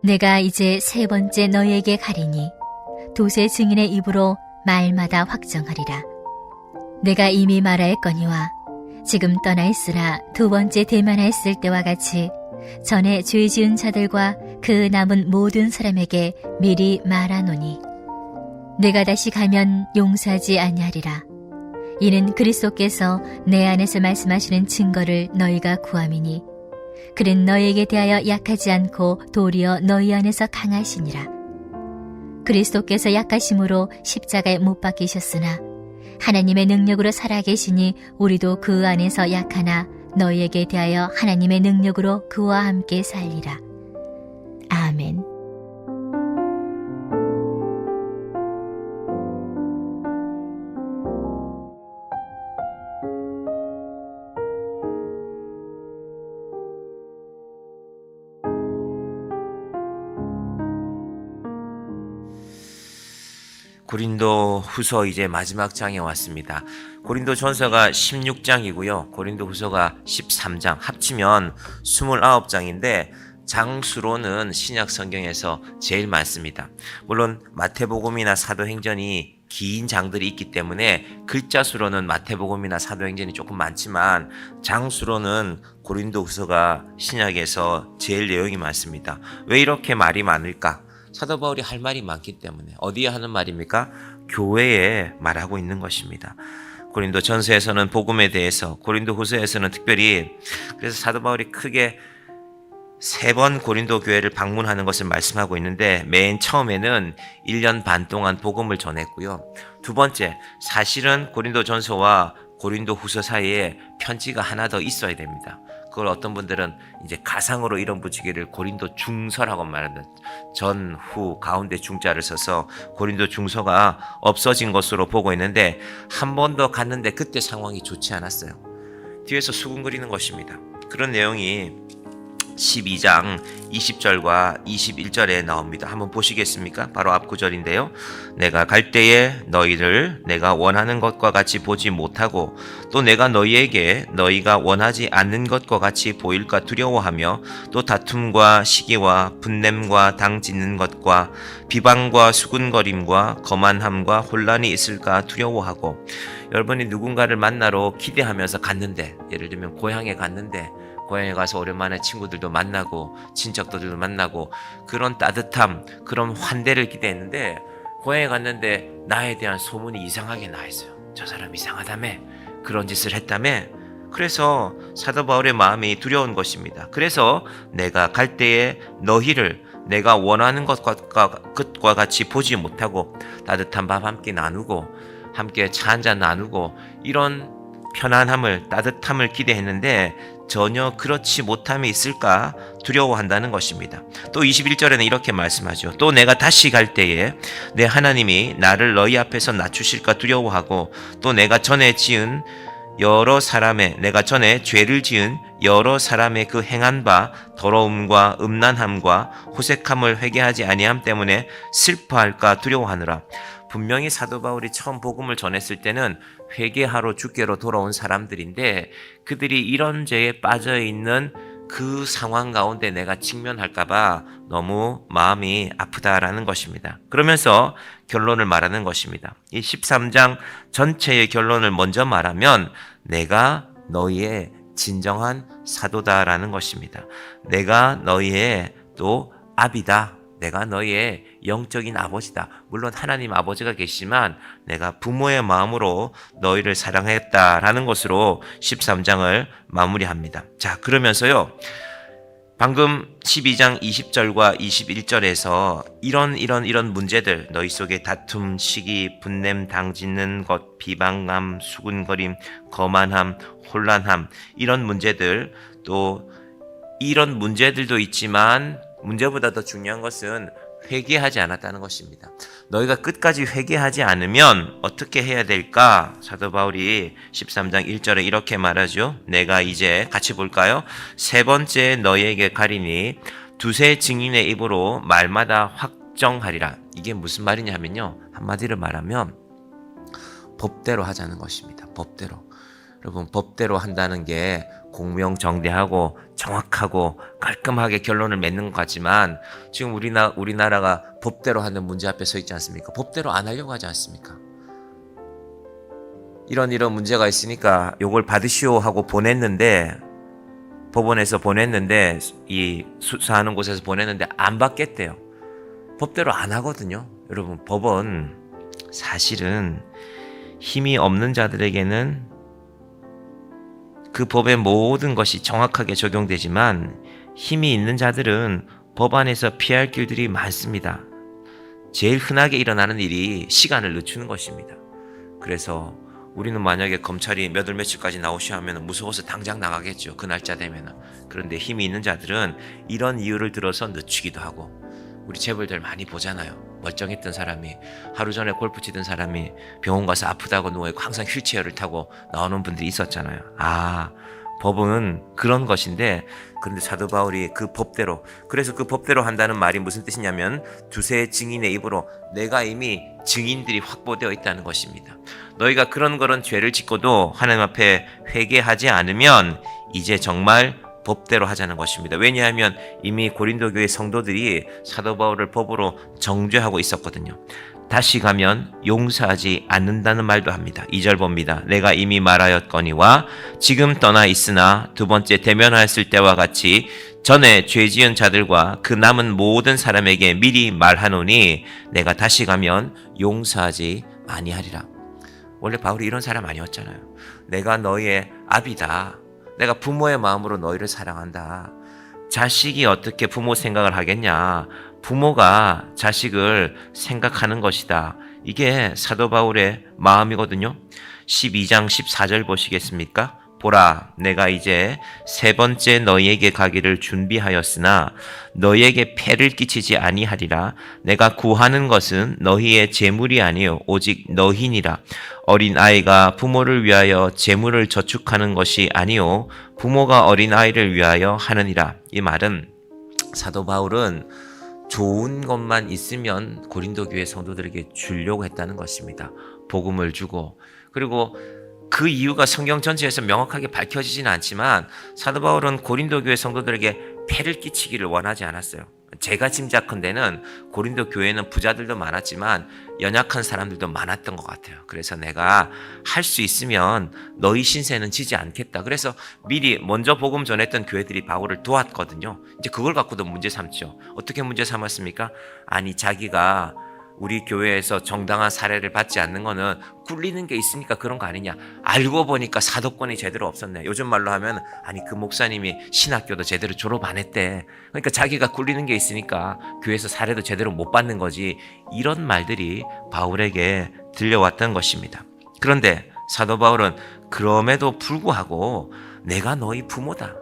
내가 이제 세 번째 너희에게 가리니 두세 증인의 입으로 말마다 확정하리라. 내가 이미 말하였거니와 지금 떠나 있으라 두 번째 대면하였을 때와 같이 전에 죄 지은 자들과 그 남은 모든 사람에게 미리 말하노니 내가 다시 가면 용서하지 아니하리라. 이는 그리스도께서 내 안에서 말씀하시는 증거를 너희가 구함이니 그는 너희에게 대하여 약하지 않고 도리어 너희 안에서 강하시니라. 그리스도께서 약하심으로 십자가에 못 박히셨으나 하나님의 능력으로 살아계시니 우리도 그 안에서 약하나 너희에게 대하여 하나님의 능력으로 그와 함께 살리라. 아멘. 고린도 후서 이제 마지막 장에 왔습니다. 고린도 전서가 16장이고요. 고린도 후서가 13장, 합치면 29장인데 장수로는 신약 성경에서 제일 많습니다. 물론 마태복음이나 사도행전이 긴 장들이 있기 때문에 글자 수로는 마태복음이나 사도행전이 조금 많지만 장수로는 고린도 후서가 신약에서 제일 내용이 많습니다. 왜 이렇게 말이 많을까? 사도 바울이 할 말이 많기 때문에. 어디에 하는 말입니까? 교회에 말하고 있는 것입니다. 고린도 전서에서는 복음에 대해서, 고린도 후서에서는 특별히, 그래서 사도 바울이 크게 3번 고린도 교회를 방문하는 것을 말씀하고 있는데, 맨 처음에는 1년 반 동안 복음을 전했고요. 두 번째, 사실은 고린도 전서와 고린도 후서 사이에 편지가 하나 더 있어야 됩니다. 그걸 어떤 분들은 이제 가상으로 이름 붙이기를 고린도 중서라고 말하는, 전, 후, 가운데 중자를 써서 고린도 중서가 없어진 것으로 보고 있는데, 한 번 더 갔는데 그때 상황이 좋지 않았어요. 뒤에서 수군거리는 것입니다. 그런 내용이 12장 20절과 21절에 나옵니다. 한번 보시겠습니까? 바로 앞 구절인데요. 내가 갈 때에 너희를 내가 원하는 것과 같이 보지 못하고 또 내가 너희에게 너희가 원하지 않는 것과 같이 보일까 두려워하며 또 다툼과 시기와 분냄과 당 짓는 것과 비방과 수군거림과 거만함과 혼란이 있을까 두려워하고, 여러분이 누군가를 만나러 기대하면서 갔는데, 예를 들면 고향에 갔는데 고향에 가서 오랜만에 친구들도 만나고 친척들도 만나고 그런 따뜻함, 그런 환대를 기대했는데 고향에 갔는데 나에 대한 소문이 이상하게 나 있어요. 저 사람 이상하다며, 그런 짓을 했다며. 그래서 사도 바울의 마음이 두려운 것입니다. 그래서 내가 갈 때에 너희를 내가 원하는 것과 같이 보지 못하고 따뜻한 밥 함께 나누고 함께 차 한잔 나누고 이런 편안함을, 따뜻함을 기대했는데 전혀 그렇지 못함이 있을까 두려워한다는 것입니다. 또 21절에는 이렇게 말씀하죠. 또 내가 다시 갈 때에 내 하나님이 나를 너희 앞에서 낮추실까 두려워하고 또 내가 전에 죄를 지은 여러 사람의 그 행한 바 더러움과 음란함과 호색함을 회개하지 아니함 때문에 슬퍼할까 두려워하느라. 분명히 사도 바울이 처음 복음을 전했을 때는 회개하러 주께로 돌아온 사람들인데 그들이 이런 죄에 빠져 있는 그 상황 가운데 내가 직면할까봐 너무 마음이 아프다라는 것입니다. 그러면서 결론을 말하는 것입니다. 이 13장 전체의 결론을 먼저 말하면 내가 너희의 진정한 사도다라는 것입니다. 내가 너희의 또 아비다. 내가 너희의 영적인 아버지다. 물론 하나님 아버지가 계시지만 내가 부모의 마음으로 너희를 사랑했다라는 것으로 13장을 마무리합니다. 자, 그러면서요. 방금 12장 20절과 21절에서 이런 문제들, 너희 속에 다툼, 시기, 분냄, 당짓는 것, 비방함, 수군거림, 거만함, 혼란함, 이런 문제들, 또 이런 문제들도 있지만 문제보다 더 중요한 것은 회개하지 않았다는 것입니다. 너희가 끝까지 회개하지 않으면 어떻게 해야 될까? 사도 바울이 13장 1절에 이렇게 말하죠. 내가 이제 같이 볼까요? 세 번째 너희에게 가리니 두세 증인의 입으로 말마다 확정하리라. 이게 무슨 말이냐면요. 한마디로 말하면 법대로 하자는 것입니다. 법대로. 여러분, 법대로 한다는 게 공명정대하고 정확하고 깔끔하게 결론을 맺는 것 같지만 지금 우리나라가 법대로 하는 문제 앞에 서 있지 않습니까? 법대로 안 하려고 하지 않습니까? 이런 문제가 있으니까 요걸 받으시오 하고 보냈는데, 법원에서 보냈는데, 이 수사하는 곳에서 보냈는데 안 받겠대요. 법대로 안 하거든요. 여러분, 법은 사실은 힘이 없는 자들에게는 그 법의 모든 것이 정확하게 적용되지만 힘이 있는 자들은 법 안에서 피할 길들이 많습니다. 제일 흔하게 일어나는 일이 시간을 늦추는 것입니다. 그래서 우리는 만약에 검찰이 몇 월 며칠까지 나오셔 하면 무서워서 당장 나가겠죠. 그 날짜 되면. 그런데 힘이 있는 자들은 이런 이유를 들어서 늦추기도 하고, 우리 재벌들 많이 보잖아요. 멀쩡했던 사람이 하루 전에 골프 치던 사람이 병원 가서 아프다고 누워있고 항상 휠체어를 타고 나오는 분들이 있었잖아요. 법은 그런 것인데, 그런데 사도 바울이 그 법대로, 그래서 그 법대로 한다는 말이 무슨 뜻이냐면 두세 증인의 입으로 내가 이미 증인들이 확보되어 있다는 것입니다. 너희가 그런 죄를 짓고도 하나님 앞에 회개하지 않으면 이제 정말 법대로 하자는 것입니다. 왜냐하면 이미 고린도 교회 성도들이 사도 바울을 법으로 정죄하고 있었거든요. 다시 가면 용서하지 않는다는 말도 합니다. 2절 봅니다. 내가 이미 말하였거니와 지금 떠나 있으나 두 번째 대면하였을 때와 같이 전에 죄 지은 자들과 그 남은 모든 사람에게 미리 말하노니 내가 다시 가면 용서하지 아니하리라. 원래 바울이 이런 사람 아니었잖아요. 내가 너희의 아비다. 내가 부모의 마음으로 너희를 사랑한다. 자식이 어떻게 부모 생각을 하겠냐? 부모가 자식을 생각하는 것이다. 이게 사도 바울의 마음이거든요. 12장 14절 보시겠습니까? 보라, 내가 이제 세 번째 너희에게 가기를 준비하였으나 너희에게 폐를 끼치지 아니하리라. 내가 구하는 것은 너희의 재물이 아니요 오직 너희니라. 어린 아이가 부모를 위하여 재물을 저축하는 것이 아니요 부모가 어린 아이를 위하여 하느니라. 이 말은 사도 바울은 좋은 것만 있으면 고린도 교회 성도들에게 주려고 했다는 것입니다. 복음을 주고, 그리고 그 이유가 성경 전체에서 명확하게 밝혀지지는 않지만 사도 바울은 고린도 교회 성도들에게 폐를 끼치기를 원하지 않았어요. 제가 짐작컨대는 고린도 교회는 부자들도 많았지만 연약한 사람들도 많았던 것 같아요. 그래서 내가 할 수 있으면 너희 신세는 지지 않겠다. 그래서 미리 먼저 복음 전했던 교회들이 바울을 도왔거든요. 이제 그걸 갖고도 문제 삼죠. 어떻게 문제 삼았습니까? 아니, 자기가 우리 교회에서 정당한 사례를 받지 않는 거는 꿀리는 게 있으니까 그런 거 아니냐. 알고 보니까 사도권이 제대로 없었네. 요즘 말로 하면 아니 그 목사님이 신학교도 제대로 졸업 안 했대. 그러니까 자기가 꿀리는 게 있으니까 교회에서 사례도 제대로 못 받는 거지. 이런 말들이 바울에게 들려왔던 것입니다. 그런데 사도 바울은 그럼에도 불구하고 내가 너희 부모다.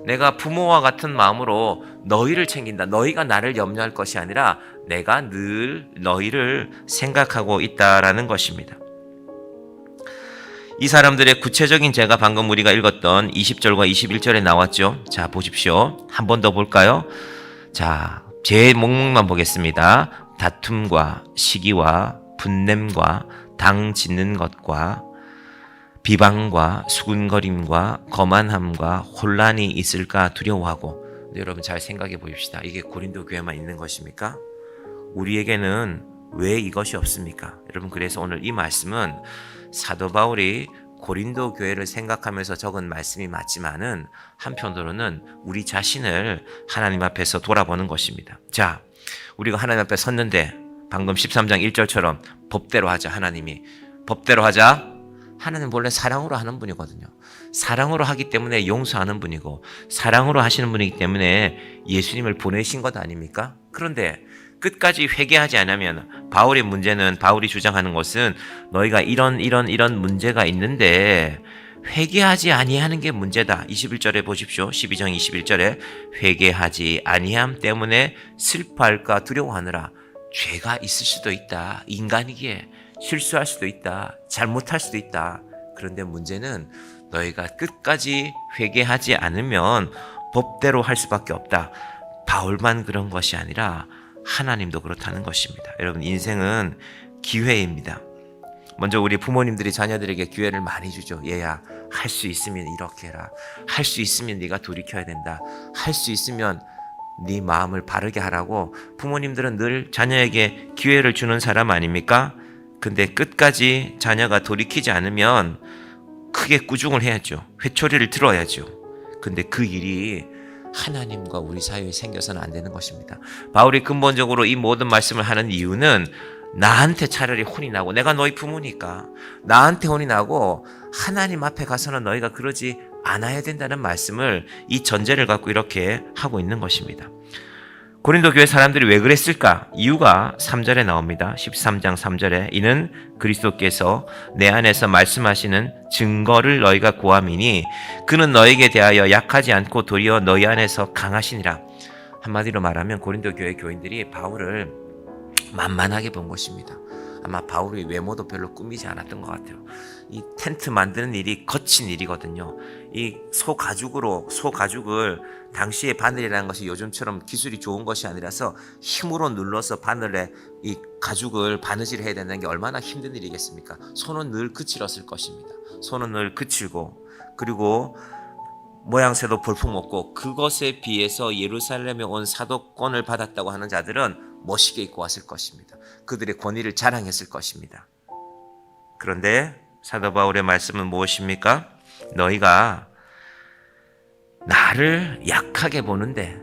내가 부모와 같은 마음으로 너희를 챙긴다. 너희가 나를 염려할 것이 아니라 내가 늘 너희를 생각하고 있다라는 것입니다. 이 사람들의 구체적인 죄가 방금 우리가 읽었던 20절과 21절에 나왔죠. 자, 보십시오. 한 번 더 볼까요? 자, 제 목록만 보겠습니다. 다툼과 시기와 분냄과 당 짓는 것과 비방과 수군거림과 거만함과 혼란이 있을까 두려워하고. 근데 여러분 잘 생각해 보십시다. 이게 고린도 교회만 있는 것입니까? 우리에게는 왜 이것이 없습니까? 여러분, 그래서 오늘 이 말씀은 사도 바울이 고린도 교회를 생각하면서 적은 말씀이 맞지만은 한편으로는 우리 자신을 하나님 앞에서 돌아보는 것입니다. 자, 우리가 하나님 앞에 섰는데 방금 13장 1절처럼 법대로 하자. 하나님이 법대로 하자. 하나님 원래 사랑으로 하는 분이거든요. 사랑으로 하기 때문에 용서하는 분이고 사랑으로 하시는 분이기 때문에 예수님을 보내신 것 아닙니까? 그런데 끝까지 회개하지 않으면 바울이 주장하는 것은 너희가 이런 문제가 있는데 회개하지 아니하는 게 문제다. 21절에 보십시오. 12장 21절에 회개하지 아니함 때문에 슬퍼할까 두려워하느라. 죄가 있을 수도 있다. 인간이기에 실수할 수도 있다. 잘못할 수도 있다. 그런데 문제는 너희가 끝까지 회개하지 않으면 법대로 할 수밖에 없다. 바울만 그런 것이 아니라 하나님도 그렇다는 것입니다. 여러분, 인생은 기회입니다. 먼저 우리 부모님들이 자녀들에게 기회를 많이 주죠. 얘야, 할 수 있으면 이렇게 해라. 할 수 있으면 네가 돌이켜야 된다. 할 수 있으면 네 마음을 바르게 하라고 부모님들은 늘 자녀에게 기회를 주는 사람 아닙니까? 근데 끝까지 자녀가 돌이키지 않으면 크게 꾸중을 해야죠. 회초리를 들어야죠. 근데 그 일이 하나님과 우리 사이에 생겨서는 안 되는 것입니다. 바울이 근본적으로 이 모든 말씀을 하는 이유는 나한테 차라리 혼이 나고, 내가 너희 부모니까 나한테 혼이 나고 하나님 앞에 가서는 너희가 그러지 않아야 된다는 말씀을, 이 전제를 갖고 이렇게 하고 있는 것입니다. 고린도 교회 사람들이 왜 그랬을까? 이유가 3절에 나옵니다. 13장 3절에 이는 그리스도께서 내 안에서 말씀하시는 증거를 너희가 구함이니 그는 너희에게 대하여 약하지 않고 도리어 너희 안에서 강하시니라. 한마디로 말하면 고린도 교회 교인들이 바울을 만만하게 본 것입니다. 아마 바울의 외모도 별로 꾸미지 않았던 것 같아요. 이 텐트 만드는 일이 거친 일이거든요. 이 소가죽을 당시의 바늘이라는 것이 요즘처럼 기술이 좋은 것이 아니라서 힘으로 눌러서 바늘에 이 가죽을 바느질을 해야 된다는 게 얼마나 힘든 일이겠습니까? 손은 늘 그칠었을 것입니다. 손은 늘 그칠고, 그리고 모양새도 볼품없고, 그것에 비해서 예루살렘에 온 사도권을 받았다고 하는 자들은 멋있게 입고 왔을 것입니다. 그들의 권위를 자랑했을 것입니다. 그런데 사도 바울의 말씀은 무엇입니까? 너희가 나를 약하게 보는데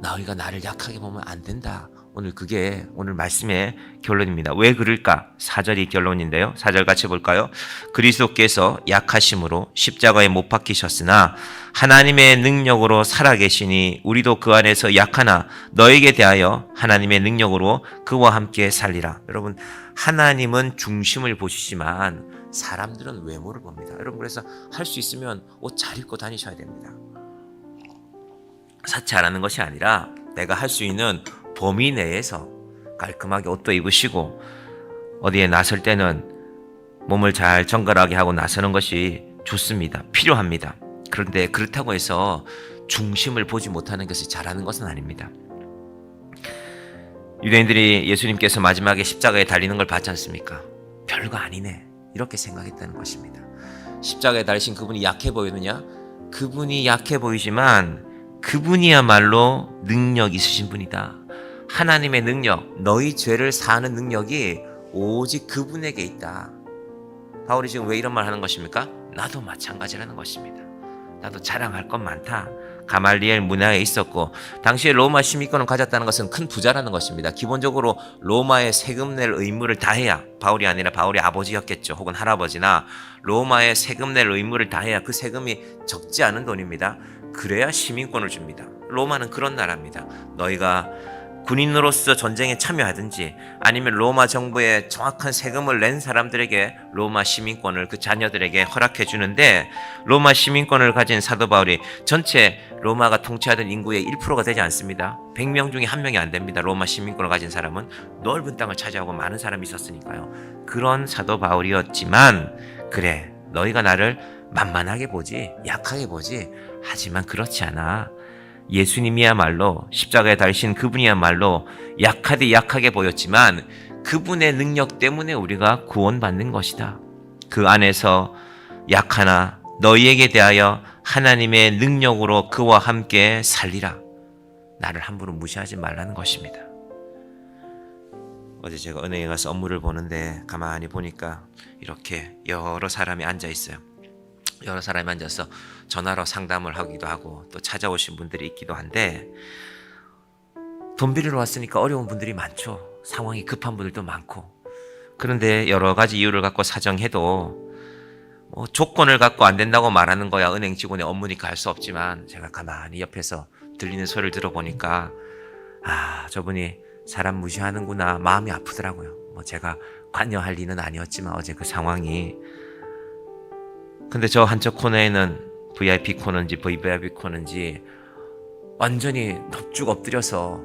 너희가 나를 약하게 보면 안 된다. 그게 오늘 말씀의 결론입니다. 왜 그럴까? 4절이 결론인데요. 4절 같이 볼까요? 그리스도께서 약하심으로 십자가에 못 박히셨으나 하나님의 능력으로 살아계시니 우리도 그 안에서 약하나 너에게 대하여 하나님의 능력으로 그와 함께 살리라. 여러분, 하나님은 중심을 보시지만 사람들은 외모를 봅니다. 여러분, 그래서 할 수 있으면 옷 잘 입고 다니셔야 됩니다. 사치하라는 것이 아니라 내가 할 수 있는 범위 내에서 깔끔하게 옷도 입으시고 어디에 나설 때는 몸을 잘 정갈하게 하고 나서는 것이 좋습니다. 필요합니다. 그런데 그렇다고 해서 중심을 보지 못하는 것이 잘하는 것은 아닙니다. 유대인들이 예수님께서 마지막에 십자가에 달리는 걸 봤지 않습니까? 별거 아니네, 이렇게 생각했다는 것입니다. 십자가에 달리신 그분이 약해 보이느냐? 그분이 약해 보이지만 그분이야말로 능력 있으신 분이다. 하나님의 능력, 너희 죄를 사하는 능력이 오직 그분에게 있다. 바울이 지금 왜 이런 말 하는 것입니까? 나도 마찬가지라는 것입니다. 나도 자랑할 것 많다. 가말리엘 문화에 있었고, 당시에 로마 시민권을 가졌다는 것은 큰 부자라는 것입니다. 기본적으로 로마에 세금 낼 의무를 다해야, 바울이 아니라 바울의 아버지였겠죠. 혹은 할아버지나 로마에 세금 낼 의무를 다해야 그 세금이 적지 않은 돈입니다. 그래야 시민권을 줍니다. 로마는 그런 나라입니다. 너희가 군인으로서 전쟁에 참여하든지 아니면 로마 정부에 정확한 세금을 낸 사람들에게 로마 시민권을 그 자녀들에게 허락해 주는데, 로마 시민권을 가진 사도 바울이 전체 로마가 통치하던 인구의 1%가 되지 않습니다. 100명 중에 1명이 안 됩니다. 로마 시민권을 가진 사람은 넓은 땅을 차지하고 많은 사람이 있었으니까요. 그런 사도 바울이었지만, 그래, 너희가 나를 만만하게 보지, 약하게 보지, 하지만 그렇지 않아. 예수님이야말로, 십자가에 달리신 그분이야말로 약하게 보였지만 그분의 능력 때문에 우리가 구원받는 것이다. 그 안에서 약하나 너희에게 대하여 하나님의 능력으로 그와 함께 살리라. 나를 함부로 무시하지 말라는 것입니다. 어제 제가 은행에 가서 업무를 보는데 가만히 보니까 이렇게 여러 사람이 앉아 있어요. 여러 사람이 앉아서 전화로 상담을 하기도 하고 또 찾아오신 분들이 있기도 한데, 돈 빌리러 왔으니까 어려운 분들이 많죠. 상황이 급한 분들도 많고. 그런데 여러 가지 이유를 갖고 사정해도 조건을 갖고 안 된다고 말하는 거야 은행 직원의 업무니까 할 수 없지만, 제가 가만히 옆에서 들리는 소리를 들어보니까 저분이 사람 무시하는구나, 마음이 아프더라고요. 제가 관여할 리는 아니었지만 어제 그 상황이. 근데 저 한쪽 코너에는 VIP 코너인지 VVIP 코너인지 완전히 넙죽 엎드려서,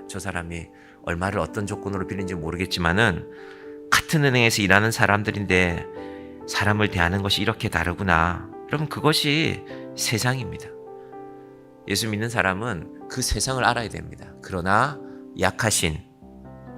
저 사람이 얼마를 어떤 조건으로 빌린지 모르겠지만은 같은 은행에서 일하는 사람들인데 사람을 대하는 것이 이렇게 다르구나. 여러분, 그것이 세상입니다. 예수 믿는 사람은 그 세상을 알아야 됩니다. 그러나 약하신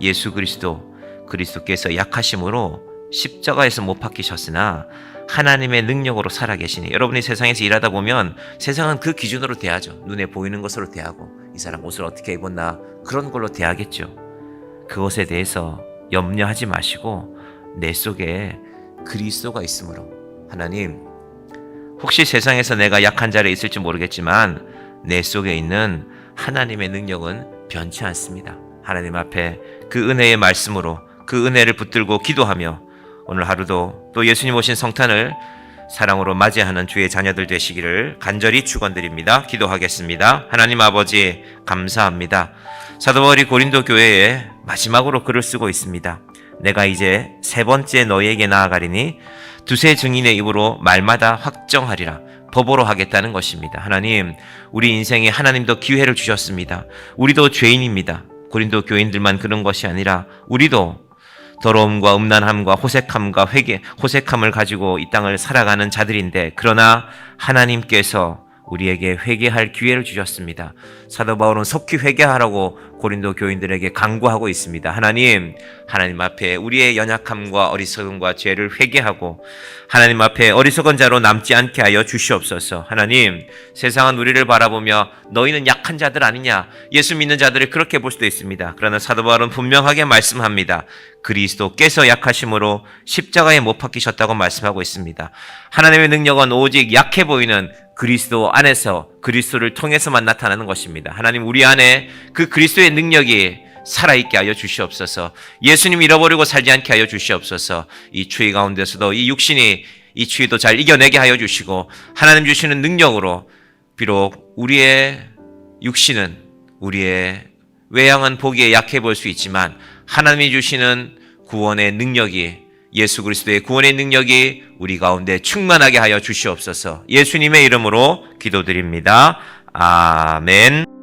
예수 그리스도께서 약하심으로 십자가에서 못 박히셨으나 하나님의 능력으로 살아계시니, 여러분이 세상에서 일하다 보면 세상은 그 기준으로 대하죠. 눈에 보이는 것으로 대하고, 이 사람 옷을 어떻게 입었나 그런 걸로 대하겠죠. 그것에 대해서 염려하지 마시고 내 속에 그리스도가 있으므로, 하나님, 혹시 세상에서 내가 약한 자리에 있을지 모르겠지만 내 속에 있는 하나님의 능력은 변치 않습니다. 하나님 앞에 그 은혜의 말씀으로 그 은혜를 붙들고 기도하며 오늘 하루도 또 예수님 오신 성탄을 사랑으로 맞이하는 주의 자녀들 되시기를 간절히 축원드립니다. 기도하겠습니다. 하나님 아버지, 감사합니다. 사도 바울이 고린도 교회에 마지막으로 글을 쓰고 있습니다. 내가 이제 세 번째 너희에게 나아가리니 두세 증인의 입으로 말마다 확정하리라. 법으로 하겠다는 것입니다. 하나님, 우리 인생에 하나님도 기회를 주셨습니다. 우리도 죄인입니다. 고린도 교인들만 그런 것이 아니라 우리도 더러움과 음란함과 호색함을 가지고 이 땅을 살아가는 자들인데, 그러나 하나님께서 우리에게 회개할 기회를 주셨습니다. 사도 바울은 속히 회개하라고 고린도 교인들에게 강구하고 있습니다. 하나님 앞에 우리의 연약함과 어리석음과 죄를 회개하고 하나님 앞에 어리석은 자로 남지 않게 하여 주시옵소서. 하나님, 세상은 우리를 바라보며 너희는 약한 자들 아니냐, 예수 믿는 자들을 그렇게 볼 수도 있습니다. 그러나 사도 바울은 분명하게 말씀합니다. 그리스도께서 약하심으로 십자가에 못 박히셨다고 말씀하고 있습니다. 하나님의 능력은 오직 약해 보이는 그리스도 안에서, 그리스도를 통해서만 나타나는 것입니다. 하나님, 우리 안에 그 그리스도의 능력이 살아있게 하여 주시옵소서. 예수님 잃어버리고 살지 않게 하여 주시옵소서. 이 추위 가운데서도 이 육신이 이 추위도 잘 이겨내게 하여 주시고, 하나님 주시는 능력으로 비록 우리의 육신은, 우리의 외양은 보기에 약해 보일 수 있지만 하나님이 주시는 구원의 능력이, 예수 그리스도의 구원의 능력이 우리 가운데 충만하게 하여 주시옵소서. 예수님의 이름으로 기도드립니다. 아멘.